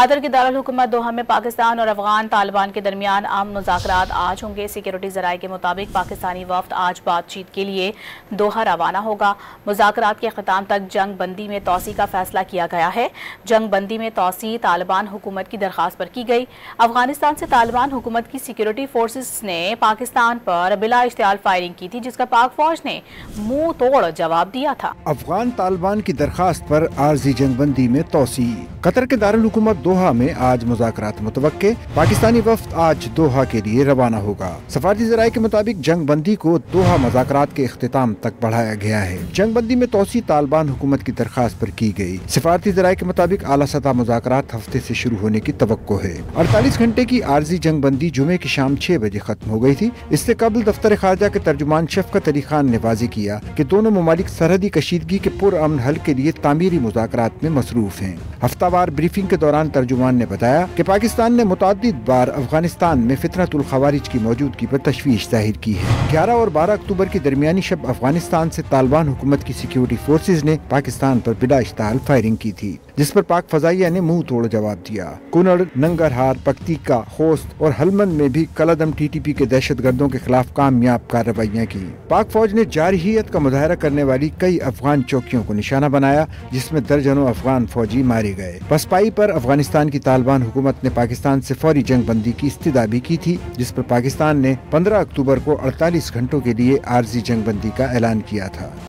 قطر کے دارالحکومت دوحہ میں پاکستان اور افغان طالبان کے درمیان امن مذاکرات آج ہوں گے۔ سیکیورٹی ذرائع کے مطابق پاکستانی وفد آج بات چیت کے لیے دوحہ روانہ ہوگا۔ مذاکرات کے اختتام تک جنگ بندی میں توسیع کا فیصلہ کیا گیا ہے۔ جنگ بندی میں توسیع طالبان حکومت کی درخواست پر کی گئی۔ افغانستان سے طالبان حکومت کی سیکیورٹی فورسز نے پاکستان پر بلا اشتعال فائرنگ کی تھی، جس کا پاک فوج نے منہ توڑ جواب دیا تھا۔ افغان طالبان کی درخواست پر عارضی جنگ بندی میں توسیع۔ قطر کے دارالحکومت دوحہ میں آج مذاکرات متوقع۔ پاکستانی وفد آج دوحہ کے لیے روانہ ہوگا۔ سفارتی ذرائع کے مطابق جنگ بندی کو دوحہ مذاکرات کے اختتام تک بڑھایا گیا ہے۔ جنگ بندی میں توسیع طالبان حکومت کی درخواست پر کی گئی۔ سفارتی ذرائع کے مطابق اعلیٰ سطح مذاکرات ہفتے سے شروع ہونے کی توقع ہے۔ 48 گھنٹے کی عارضی جنگ بندی جمعے کی شام 6 بجے ختم ہو گئی تھی۔ اس سے قبل دفتر خارجہ کے ترجمان شفقت علی خان نے واضح کیا کہ دونوں ممالک سرحدی کشیدگی کے پرامن حل کے لیے تعمیری مذاکرات میں مصروف ہیں۔ ہفتہ وار بریفنگ کے دوران ترجمان نے بتایا کہ پاکستان نے متعدد بار افغانستان میں فتنۃ الخوارج کی موجودگی پر تشویش ظاہر کی ہے۔ 11 اور 12 اکتوبر کی درمیانی شب افغانستان سے طالبان حکومت کی سیکیورٹی فورسز نے پاکستان پر بلا اشتعال فائرنگ کی تھی، جس پر پاک فضائیہ نے منہ توڑ جواب دیا۔ کنڑ، ننگرہار، پکتیکا، خوست اور ہلمند میں بھی کالعدم ٹی ٹی پی کے دہشت گردوں کے خلاف کامیاب کارروائیاں کی۔ پاک فوج نے جارحیت کا مظاہرہ کرنے والی کئی افغان چوکیوں کو نشانہ بنایا، جس میں درجنوں افغان فوجی مارے گئے۔ پسپائی پر افغانستان کی طالبان حکومت نے پاکستان سے فوری جنگ بندی کی استدعا بھی کی تھی، جس پر پاکستان نے 15 اکتوبر کو 48 گھنٹوں کے لیے عارضی جنگ بندی کا اعلان کیا تھا۔